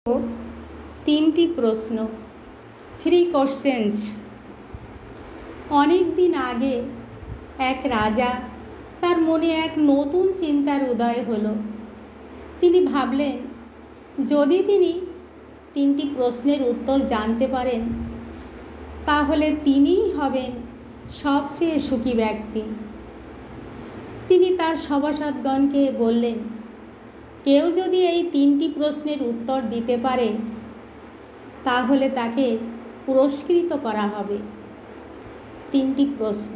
তিনটি প্রশ্ন, 3 কোশ্চেন্স। অনেক দিন আগে এক রাজা, তার মনে এক নতুন চিন্তার উদয় হলো। তিনি ভাবলেন, যদি তিনি 3টি প্রশ্নের উত্তর জানতে পারেন, তাহলে তিনিই হবেন সবচেয়ে সুখী ব্যক্তি। তিনি তার সভাসদগণকে বললেন, কেউ যদি এই 3টি প্রশ্নের উত্তর দিতে পারে, তাহলে তাকে পুরস্কৃত করা হবে। 3টি প্রশ্ন।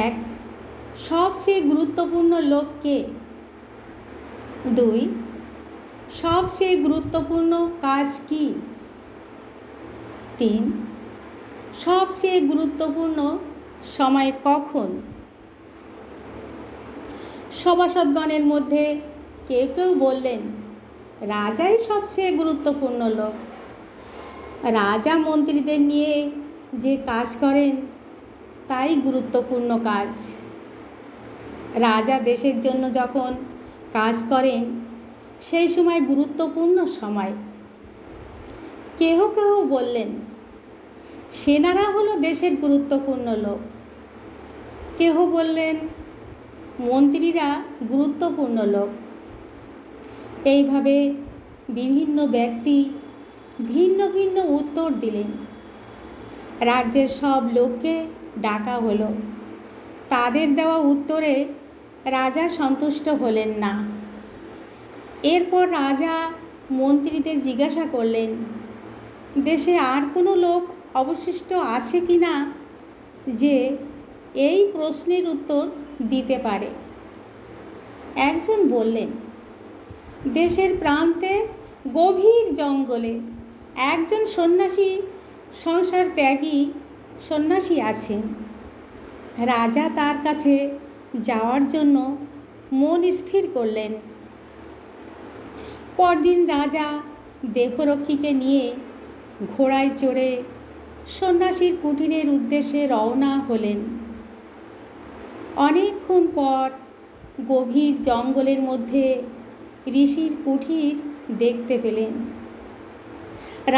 1. সবচেয়ে গুরুত্বপূর্ণ লোক কে? 2. সবচেয়ে গুরুত্বপূর্ণ কাজ কি? 3. সবচেয়ে গুরুত্বপূর্ণ সময় কখন? সভাসদগণের মধ্যে কেউ কেউ বললেন, রাজাই সবচেয়ে গুরুত্বপূর্ণ লোক। রাজা মন্ত্রীদের নিয়ে যে কাজ করেন, তাই গুরুত্বপূর্ণ কাজ। রাজা দেশের জন্য যখন কাজ করেন, সেই সময় গুরুত্বপূর্ণ সময়। কেহ কেহ বললেন, সেনারা হলো দেশের গুরুত্বপূর্ণ লোক। কেহ বললেন, মন্ত্রীরা গুরুত্বপূর্ণ লোক। এইভাবে বিভিন্ন ব্যক্তি ভিন্ন ভিন্ন উত্তর দিলেন। রাজ্যের সব লোককে ডাকা হলো। তাদের দেওয়া উত্তরে রাজা সন্তুষ্ট হলেন না। এরপর রাজা মন্ত্রীদের জিজ্ঞাসা করলেন, দেশে আর কোনো লোক অবশিষ্ট আছে কি না যে এই প্রশ্নের উত্তর দিতে পারে? একজন বললেন, দেশের প্রান্তে গভীর জঙ্গলে একজন সন্ন্যাসী, সংসার ত্যাগী সন্ন্যাসী আছেন। রাজা তার কাছে যাওয়ার জন্য মন স্থির করলেন। পরদিন রাজা দেহরক্ষীকে নিয়ে ঘোড়ায় চড়ে সন্ন্যাসীর কুটিরের উদ্দেশ্যে রওনা হলেন। অনেকক্ষণ পর গভীর জঙ্গলের মধ্যে ঋষির কুটির দেখতে পেলেন।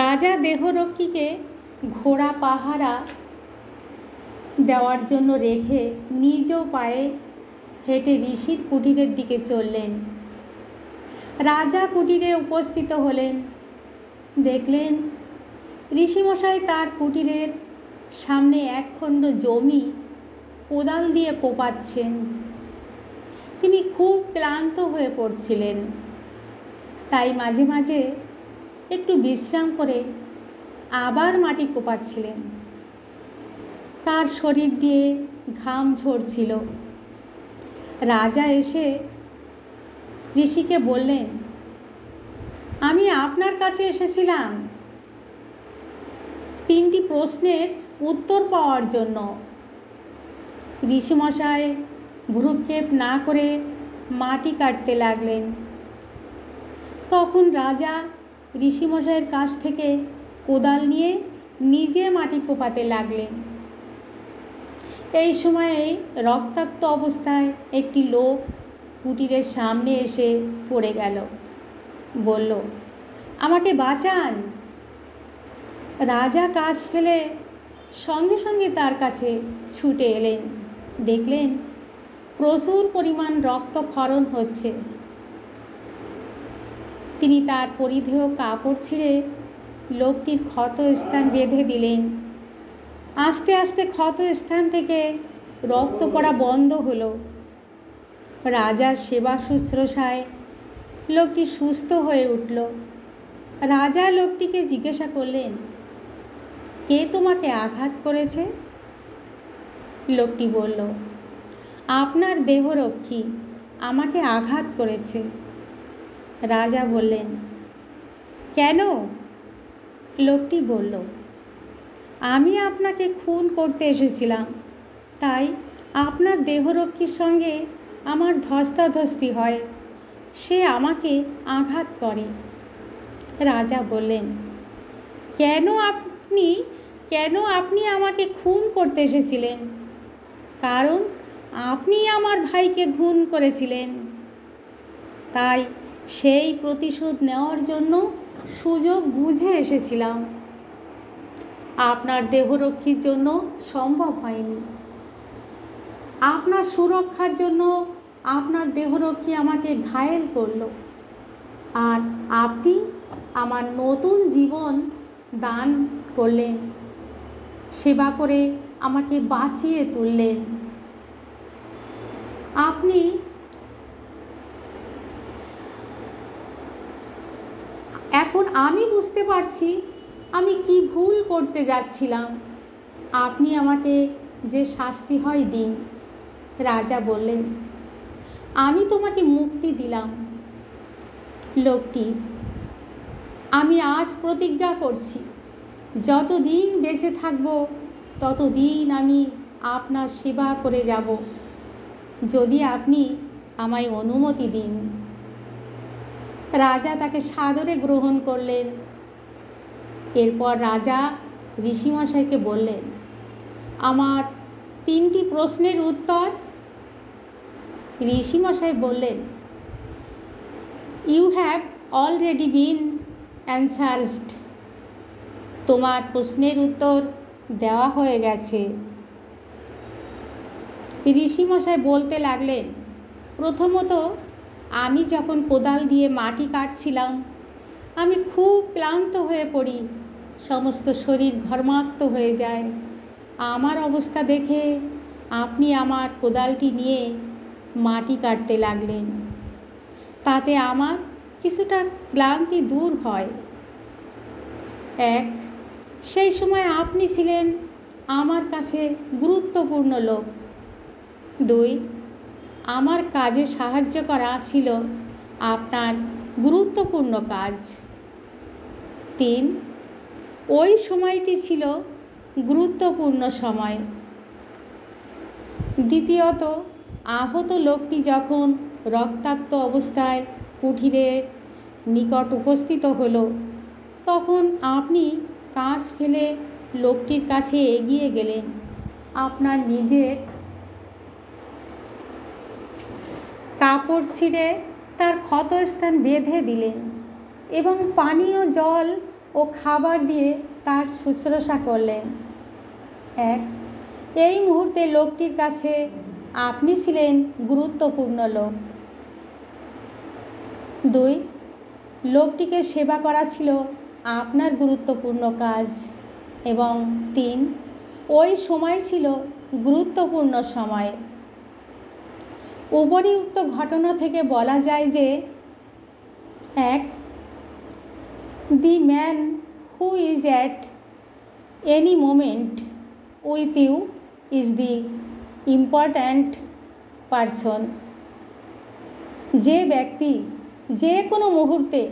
রাজা দেহরক্ষীকে ঘোড়া পাহারা দেওয়ার জন্য রেখে নিজ পায়ে হেঁটে ঋষির কুটিরের দিকে চললেন। রাজা কুটিরে উপস্থিত হলেন। দেখলেন, ঋষিমশাই তার কুটিরের সামনে একখণ্ড জমি কোদাল দিয়ে কোপাচ্ছেন। তিনি খুব ক্লান্ত হয়ে পড়ছিলেন, তাই মাঝে মাঝে একটু বিশ্রাম করে আবার মাটি কোপাচ্ছিলেন। তার শরীর দিয়ে ঘাম ঝরছিল। রাজা এসে ঋষিকে বললেন, আমি আপনার কাছে এসেছিলাম 3টি প্রশ্নের উত্তর পাওয়ার জন্য। ঋষিমশাই ভ্রূক্ষেপ না করে মাটি কাটতে লাগলেন। তখন রাজা ঋষিমশাইয়ের কাছ থেকে কোদাল নিয়ে নিজে মাটি কোপাতে লাগলেন। এই সময়ে রক্তাক্ত অবস্থায় একটি লোক কুটিরের সামনে এসে পড়ে গেল। বলল, আমাকে বাঁচান। রাজা কাজ ফেলে সঙ্গে সঙ্গে তার কাছে ছুটে এলেন। দেখলেন, প্রচুর পরিমাণ রক্তক্ষরণ হচ্ছে। তিনি তার পরিধেয় কাপড় ছিঁড়ে লোকটির ক্ষত স্থান বেঁধে দিলেন। আস্তে আস্তে ক্ষত স্থান থেকে রক্ত পড়া বন্ধ হলো। রাজার সেবা শুশ্রূষায় লোকটি সুস্থ হয়ে উঠল। রাজা লোকটিকে জিজ্ঞাসা করলেন, কে তোমাকে আঘাত করেছে? লোকটি বলল, আপনার দেহরক্ষী আমাকে আঘাত করেছে। রাজা বললেন, কেন? লোকটি বলল, আমি আপনাকে খুন করতে এসেছিলাম, তাই আপনার দেহরক্ষীর সঙ্গে আমার ধস্তাধস্তি হয়। সে আমাকে আঘাত করে। রাজা বললেন, কেন আপনি আমাকে খুন করতে এসেছিলেন? কারণ আপনি আমার ভাইকে খুন করেছিলেন, তাই সেই প্রতিশোধ নেওয়ার জন্য সুযোগ বুঝে এসেছিলাম। আপনার দেহরক্ষীর জন্য সম্ভব হয়নি। আপনার সুরক্ষার জন্য আপনার দেহরক্ষী আমাকে ঘায়েল করলো, আর আপনি আমার নতুন জীবন দান করলেন, সেবা করে আমাকে বাঁচিয়ে তুললেন। আপনি এখন আমি বুঝতে পারছি আমি কি ভুল করতে যাচ্ছিলাম। আপনি আমাকে যে শাস্তি হয় দিন। রাজা বললেন, আমি তোমাকে মুক্তি দিলাম। লোকটি, আমি আজ প্রতিজ্ঞা করছি, যতদিন বেঁচে থাকব ততদিন আমি আপনার সেবা করে যাব, যদি আপনি আমায় অনুমতি দিন। রাজা তাকে সাদরে গ্রহণ করলেন। এরপর রাজা ঋষিমশাইকে বললেন, আমার 3টি প্রশ্নের উত্তর। ঋষিমশাই বললেন, you have already been answered. তোমার প্রশ্নের উত্তর দেওয়া হয়ে গেছে। ঋষিমশাই বলতে লাগলেন, প্রথমত, আমি যখন কোদাল দিয়ে মাটি কাটছিলাম আমি খুব ক্লান্ত হয়ে পড়ি, সমস্ত শরীর ঘর্মাক্ত হয়ে যায়। আমার অবস্থা দেখে আপনি আমার কোদালটি নিয়ে মাটি কাটতে লাগলেন, তাতে আমার কিছুটা ক্লান্তি দূর হয়। সেই সময় আপনি ছিলেন আমার কাছে গুরুত্বপূর্ণ লোক। 2, আমার কাজে সাহায্য করা ছিল আপনার গুরুত্বপূর্ণ কাজ। 3, ওই সময়টি ছিল গুরুত্বপূর্ণ সময়। দ্বিতীয়ত, আহত লোকটি যখন রক্তাক্ত অবস্থায় কুঠিরের নিকট উপস্থিত হলো, তখন আপনি কাজ ফেলে লোকটির কাছে এগিয়ে গেলেন, আপনার নিজের কাপড় ছিঁড়ে তার ক্ষতস্থান বেঁধে দিলেন এবং পানীয় জল ও খাবার দিয়ে তার শুশ্রূষা করলেন। এই মুহূর্তে লোকটির কাছে আপনি ছিলেন গুরুত্বপূর্ণ লোক। 2, লোকটিকে সেবা করা ছিল আপনার গুরুত্বপূর্ণ কাজ। এবং 3, ওই সময় ছিল গুরুত্বপূর্ণ সময়। উপরিউক্ত ঘটনা থেকে বলা যায় যে 1, the man who is at any moment with you is the important person. যে ব্যক্তি যে কোনো মুহূর্তে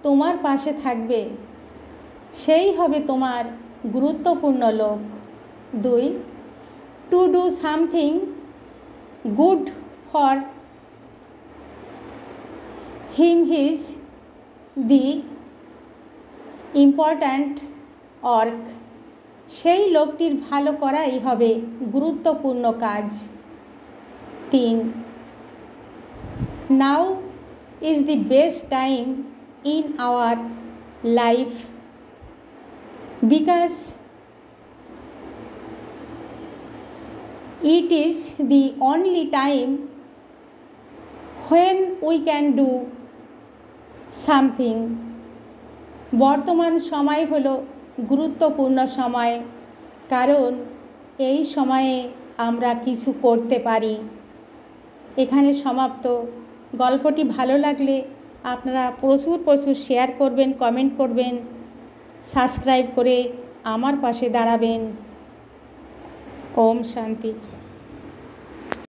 তোমার পাশে থাকবে সেই হবে তোমার গুরুত্বপূর্ণ লোক। 2, to do something good for him is the important work. সেই লোকটির ভালো করাই হবে গুরুত্বপূর্ণ কাজ। 3, now is the best time in our life because it is the only time when we can do something. বর্তমান সময় হলো গুরুত্বপূর্ণ সময়, কারণ এই সময়ে আমরা কিছু করতে পারি। এখানে সমাপ্ত। গল্পটি ভালো লাগলে আপনারা প্রচুর শেয়ার করবেন, কমেন্ট করবেন, সাবস্ক্রাইব করে আমার পাশে দাঁড়াবেন। ওম শান্তি।